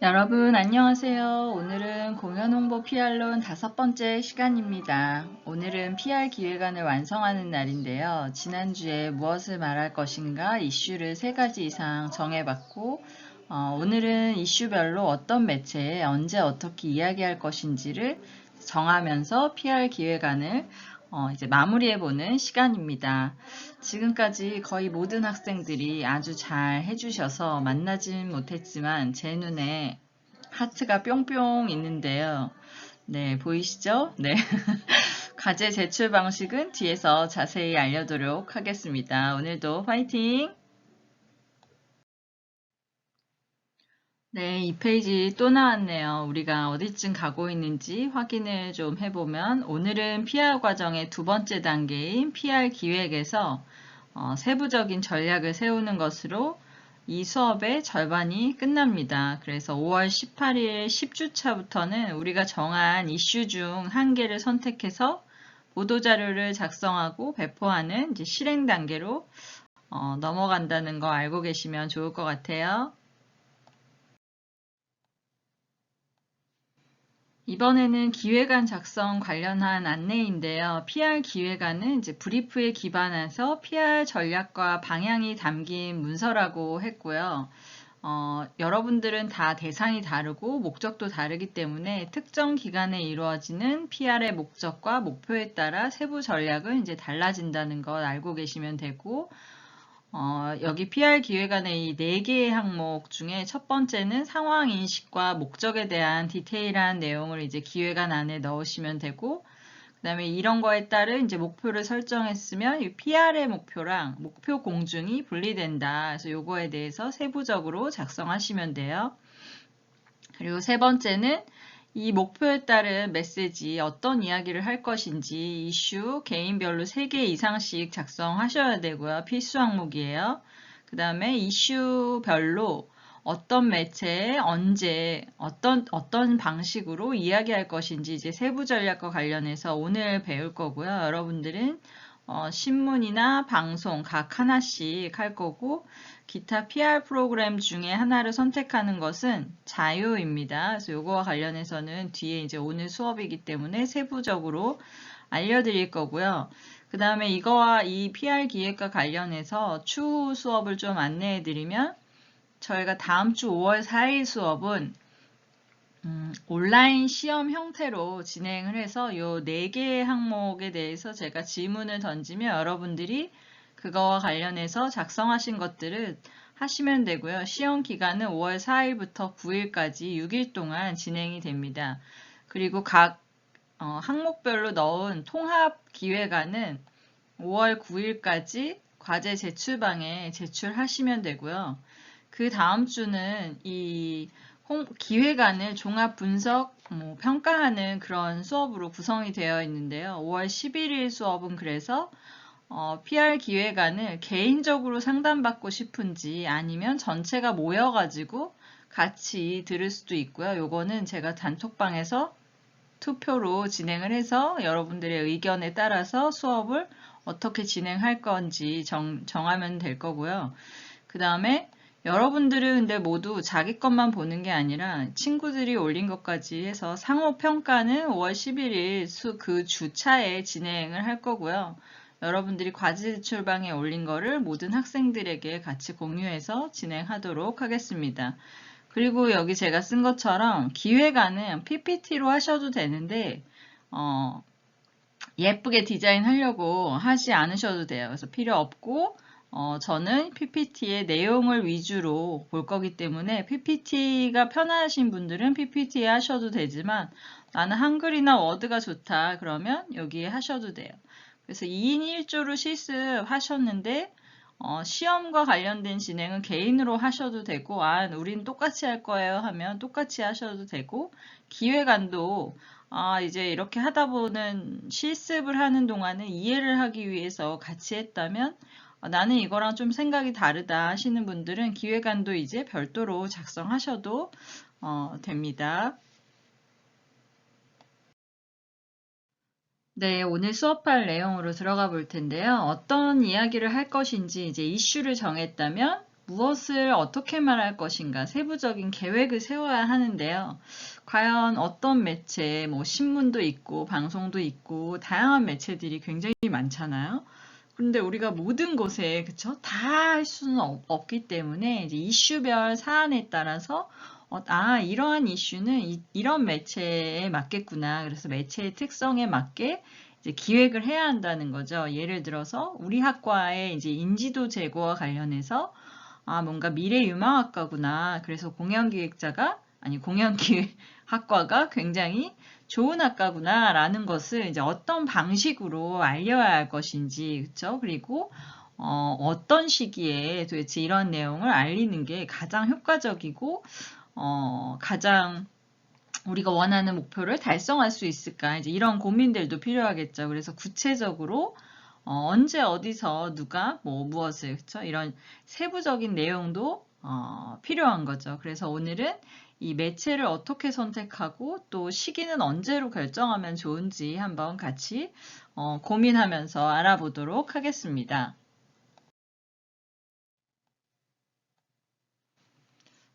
여러분 안녕하세요. 오늘은 공연 홍보 PR론 5번째 시간입니다. 오늘은 PR 기획안을 완성하는 날인데요. 지난주에 무엇을 말할 것인가 이슈를 3가지 이상 정해봤고 오늘은 이슈별로 어떤 매체에 언제 어떻게 이야기할 것인지를 정하면서 PR 기획안을 이제 마무리해보는 시간입니다. 지금까지 거의 모든 학생들이 아주 잘 해주셔서 만나진 못했지만 제 눈에 하트가 뿅뿅 있는데요. 네, 보이시죠? 네. 과제 제출 방식은 뒤에서 자세히 알려드리도록 하겠습니다. 오늘도 파이팅! 네, 이 페이지 또 나왔네요. 우리가 어디쯤 가고 있는지 확인을 좀 해보면 오늘은 PR 과정의 2번째 단계인 PR 기획에서 세부적인 전략을 세우는 것으로 이 수업의 절반이 끝납니다. 그래서 5월 18일 10주차부터는 우리가 정한 이슈 중 한 개를 선택해서 보도자료를 작성하고 배포하는 이제 실행 단계로 넘어간다는 거 알고 계시면 좋을 것 같아요. 이번에는 기획안 작성 관련한 안내인데요. PR 기획안은 이제 브리프에 기반해서 PR 전략과 방향이 담긴 문서라고 했고요. 여러분들은 다 대상이 다르고 목적도 다르기 때문에 특정 기간에 이루어지는 PR의 목적과 목표에 따라 세부 전략은 이제 달라진다는 걸 알고 계시면 되고, 여기 PR 기획안의 이 4개의 항목 중에 첫 번째는 상황 인식과 목적에 대한 디테일한 내용을 이제 기획안 안에 넣으시면 되고, 그 다음에 이런 거에 따른 이제 목표를 설정했으면 이 PR의 목표랑 목표 공중이 분리된다. 그래서 요거에 대해서 세부적으로 작성하시면 돼요. 그리고 세 번째는 이 목표에 따른 메시지, 어떤 이야기를 할 것인지 이슈 개인별로 3개 이상씩 작성하셔야 되고요. 필수 항목이에요. 그 다음에 이슈별로 어떤 매체에 언제 어떤 방식으로 이야기할 것인지 이제 세부 전략과 관련해서 오늘 배울 거고요. 여러분들은 신문이나 방송 각 하나씩 할 거고 기타 PR 프로그램 중에 하나를 선택하는 것은 자유입니다. 그래서 이거와 관련해서는 뒤에 이제 오늘 수업이기 때문에 세부적으로 알려드릴 거고요. 그 다음에 이거와 이 PR 기획과 관련해서 추후 수업을 좀 안내해 드리면 저희가 다음 주 5월 4일 수업은 온라인 시험 형태로 진행을 해서 이 4개의 항목에 대해서 제가 질문을 던지면 여러분들이 그거와 관련해서 작성하신 것들을 하시면 되고요. 시험 기간은 5월 4일부터 9일까지 6일 동안 진행이 됩니다. 그리고 각 항목별로 넣은 통합 기획안은 5월 9일까지 과제 제출방에 제출하시면 되고요. 그 다음 주는 이 기획안을 종합 분석, 평가하는 그런 수업으로 구성이 되어 있는데요. 5월 11일 수업은 그래서 PR 기획안을 개인적으로 상담받고 싶은지 아니면 전체가 모여가지고 같이 들을 수도 있고요. 요거는 제가 단톡방에서 투표로 진행을 해서 여러분들의 의견에 따라서 수업을 어떻게 진행할 건지 정하면 될 거고요. 그 다음에 여러분들은 근데 모두 자기 것만 보는 게 아니라 친구들이 올린 것까지 해서 상호 평가는 5월 11일 그 주차에 진행을 할 거고요. 여러분들이 과제 제출방에 올린 거를 모든 학생들에게 같이 공유해서 진행하도록 하겠습니다. 그리고 여기 제가 쓴 것처럼 기획안은 PPT로 하셔도 되는데 예쁘게 디자인하려고 하지 않으셔도 돼요. 그래서 필요 없고 저는 PPT의 내용을 위주로 볼 거기 때문에 PPT가 편하신 분들은 PPT 하셔도 되지만 나는 한글이나 워드가 좋다 그러면 여기에 하셔도 돼요. 그래서 2인 1조로 실습하셨는데 시험과 관련된 진행은 개인으로 하셔도 되고 우린 똑같이 할 거예요 하면 똑같이 하셔도 되고 기획안도 이제 이렇게 하다 보는 실습을 하는 동안은 이해를 하기 위해서 같이 했다면 나는 이거랑 좀 생각이 다르다 하시는 분들은 기획안도 이제 별도로 작성하셔도 됩니다. 네, 오늘 수업할 내용으로 들어가 볼 텐데요. 어떤 이야기를 할 것인지 이제 이슈를 정했다면 무엇을 어떻게 말할 것인가 세부적인 계획을 세워야 하는데요. 과연 어떤 매체, 뭐 신문도 있고 방송도 있고 다양한 매체들이 굉장히 많잖아요. 그런데 우리가 모든 곳에 그쵸? 다 할 수는 없기 때문에 이제 이슈별 사안에 따라서 이러한 이슈는 이런 매체에 맞겠구나. 그래서 매체의 특성에 맞게 이제 기획을 해야 한다는 거죠. 예를 들어서 우리 학과의 이제 인지도 제고와 관련해서 뭔가 미래유망학과구나. 그래서 공연기획학과가 굉장히 좋은 학과구나 라는 것을 이제 어떤 방식으로 알려야 할 것인지, 그쵸? 그리고 어떤 시기에 도대체 이런 내용을 알리는 게 가장 효과적이고 가장 우리가 원하는 목표를 달성할 수 있을까? 이제 이런 고민들도 필요하겠죠. 그래서 구체적으로 언제 어디서 누가 무엇을 그쵸? 이런 세부적인 내용도 필요한 거죠. 그래서 오늘은 이 매체를 어떻게 선택하고 또 시기는 언제로 결정하면 좋은지 한번 같이 고민하면서 알아보도록 하겠습니다.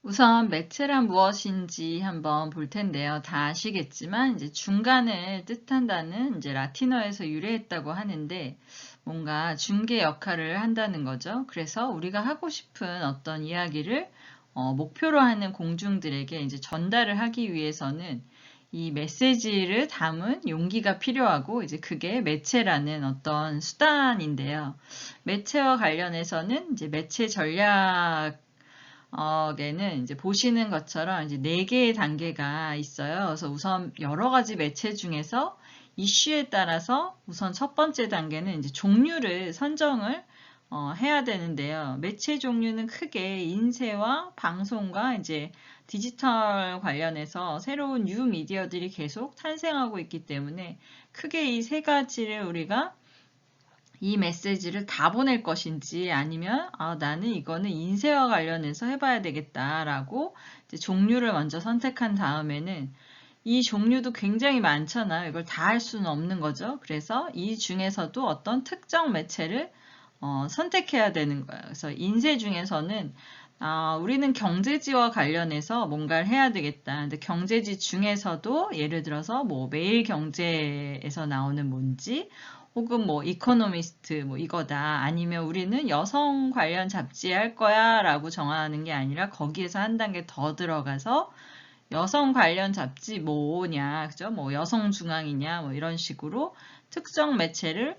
우선 매체란 무엇인지 한번 볼 텐데요. 다 아시겠지만 이제 중간을 뜻한다는 이제 라틴어에서 유래했다고 하는데 뭔가 중개 역할을 한다는 거죠. 그래서 우리가 하고 싶은 어떤 이야기를 목표로 하는 공중들에게 이제 전달을 하기 위해서는 이 메시지를 담은 용기가 필요하고 이제 그게 매체라는 어떤 수단인데요. 매체와 관련해서는 이제 매체 전략 에는 이제 보시는 것처럼 이제 4개의 단계가 있어요. 그래서 우선 여러 가지 매체 중에서 이슈에 따라서 우선 첫 번째 단계는 이제 종류를 선정을 해야 되는데요. 매체 종류는 크게 인쇄와 방송과 이제 디지털 관련해서 새로운 뉴 미디어들이 계속 탄생하고 있기 때문에 크게 이 세 가지를 우리가 이 메시지를 다 보낼 것인지 아니면 나는 이거는 인쇄와 관련해서 해봐야 되겠다라고 종류를 먼저 선택한 다음에는 이 종류도 굉장히 많잖아요. 이걸 다 할 수는 없는 거죠. 그래서 이 중에서도 어떤 특정 매체를 선택해야 되는 거예요. 그래서 인쇄 중에서는 우리는 경제지와 관련해서 뭔가를 해야 되겠다. 근데 경제지 중에서도 예를 들어서 매일경제에서 나오는 뭔지 혹은 이코노미스트 이거다. 아니면 우리는 여성 관련 잡지에 할 거야 라고 정하는 게 아니라 거기에서 한 단계 더 들어가서 여성 관련 잡지 뭐냐, 그죠? 여성중앙이냐, 이런 식으로 특정 매체를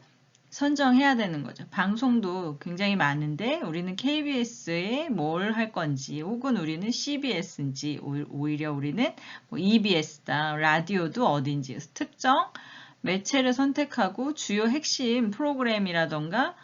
선정해야 되는 거죠. 방송도 굉장히 많은데 우리는 KBS에 뭘 할 건지 혹은 우리는 CBS인지 오히려 우리는 EBS다. 라디오도 어딘지 특정 매체를 선택하고 주요 핵심 프로그램이라던가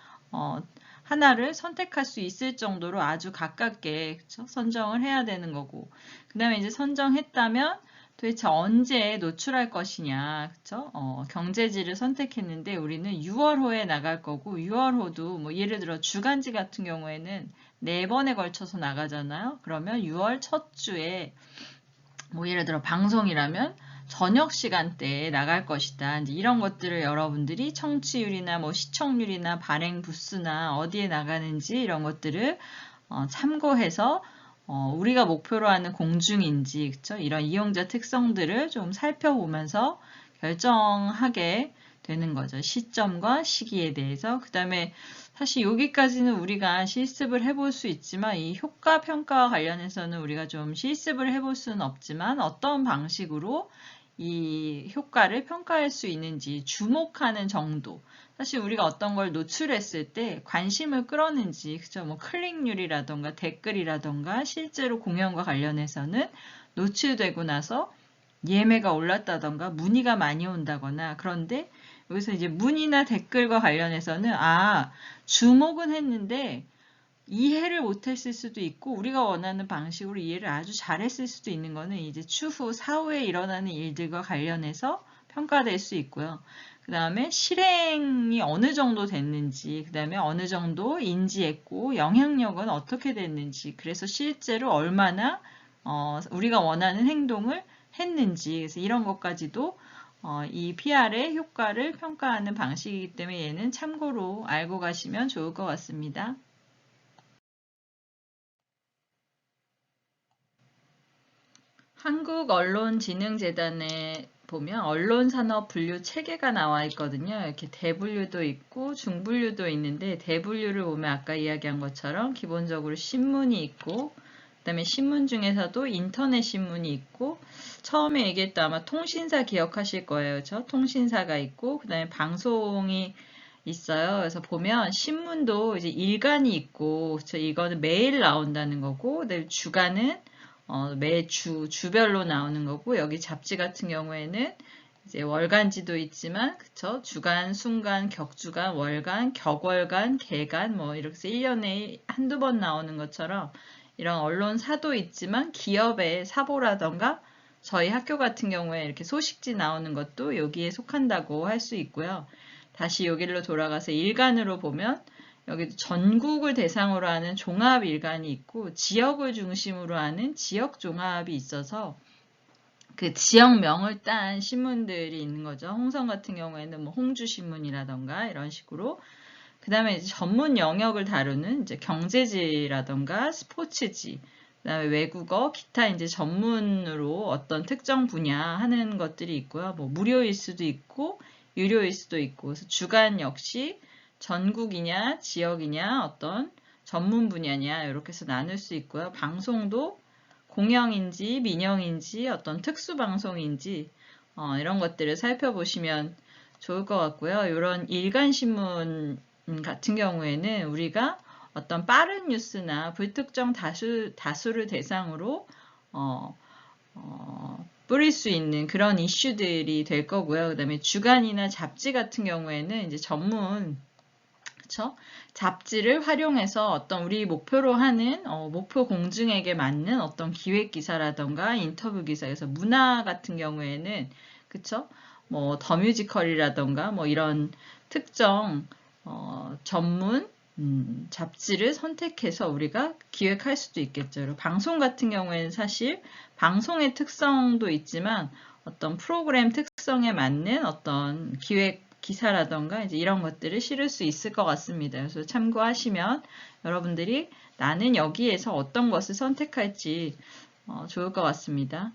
하나를 선택할 수 있을 정도로 아주 가깝게 그쵸? 선정을 해야 되는 거고 그 다음에 이제 선정했다면 도대체 언제 노출할 것이냐 그쵸? 경제지를 선택했는데 우리는 6월호에 나갈 거고 6월호도 예를 들어 주간지 같은 경우에는 4번에 걸쳐서 나가잖아요. 그러면 6월 첫 주에 예를 들어 방송이라면 저녁 시간대에 나갈 것이다. 이제 이런 것들을 여러분들이 청취율이나 시청률이나 발행 부수나 어디에 나가는지 이런 것들을 참고해서 우리가 목표로 하는 공중인지 그쵸? 이런 이용자 특성들을 좀 살펴보면서 결정하게 되는 거죠. 시점과 시기에 대해서. 그 다음에 사실 여기까지는 우리가 실습을 해볼 수 있지만 이 효과 평가와 관련해서는 우리가 좀 실습을 해볼 수는 없지만 어떤 방식으로 이 효과를 평가할 수 있는지 주목하는 정도. 사실 우리가 어떤 걸 노출했을 때 관심을 끌었는지, 그죠? 클릭률이라던가 댓글이라던가 실제로 공연과 관련해서는 노출되고 나서 예매가 올랐다던가 문의가 많이 온다거나 그런데 여기서 이제 문의나 댓글과 관련해서는 주목은 했는데 이해를 못했을 수도 있고 우리가 원하는 방식으로 이해를 아주 잘했을 수도 있는 거는 이제 추후 사후에 일어나는 일들과 관련해서 평가될 수 있고요. 그 다음에 실행이 어느 정도 됐는지, 그 다음에 어느 정도 인지했고 영향력은 어떻게 됐는지, 그래서 실제로 얼마나 우리가 원하는 행동을 했는지, 그래서 이런 것까지도 이 PR의 효과를 평가하는 방식이기 때문에 얘는 참고로 알고 가시면 좋을 것 같습니다. 한국언론진흥재단에 보면 언론산업 분류 체계가 나와 있거든요. 이렇게 대분류도 있고 중분류도 있는데 대분류를 보면 아까 이야기한 것처럼 기본적으로 신문이 있고 그다음에 신문 중에서도 인터넷 신문이 있고 처음에 얘기했던 아마 통신사 기억하실 거예요. 그렇죠? 통신사가 있고 그다음에 방송이 있어요. 그래서 보면 신문도 이제 일간이 있고 그렇죠? 이거는 매일 나온다는 거고 그다음에 주간은 매주, 주별로 나오는 거고, 여기 잡지 같은 경우에는 이제 월간지도 있지만, 그쵸? 주간, 순간, 격주간, 월간, 격월간, 개간, 뭐, 이렇게 해서 1년에 한두 번 나오는 것처럼 이런 언론사도 있지만, 기업의 사보라던가, 저희 학교 같은 경우에 이렇게 소식지 나오는 것도 여기에 속한다고 할 수 있고요. 다시 여기로 돌아가서 일간으로 보면, 여기도 전국을 대상으로 하는 종합 일간이 있고 지역을 중심으로 하는 지역 종합이 있어서 그 지역명을 딴 신문들이 있는 거죠. 홍성 같은 경우에는 뭐 홍주신문이라던가 이런 식으로 그 다음에 이제 전문 영역을 다루는 이제 경제지라던가 스포츠지 그다음에 외국어, 기타 이제 전문으로 어떤 특정 분야 하는 것들이 있고요. 뭐 무료일 수도 있고 유료일 수도 있고 그래서 주간 역시 전국이냐, 지역이냐, 어떤 전문 분야냐 이렇게 해서 나눌 수 있고요. 방송도 공영인지 민영인지 어떤 특수 방송인지 이런 것들을 살펴보시면 좋을 것 같고요. 이런 일간신문 같은 경우에는 우리가 어떤 빠른 뉴스나 불특정 다수를 대상으로 뿌릴 수 있는 그런 이슈들이 될 거고요. 그 다음에 주간이나 잡지 같은 경우에는 이제 전문 그쵸? 잡지를 활용해서 어떤 우리 목표로 하는 목표 공증에게 맞는 어떤 기획 기사라던가 인터뷰 기사에서 문화 같은 경우에는 그쵸? 뭐 더 뮤지컬이라던가 뭐 이런 특정 전문 잡지를 선택해서 우리가 기획할 수도 있겠죠. 그리고 방송 같은 경우에는 사실 방송의 특성도 있지만 어떤 프로그램 특성에 맞는 어떤 기획 기사라던가 이제 이런 것들을 실을 수 있을 것 같습니다. 그래서 참고하시면 여러분들이 나는 여기에서 어떤 것을 선택할지 좋을 것 같습니다.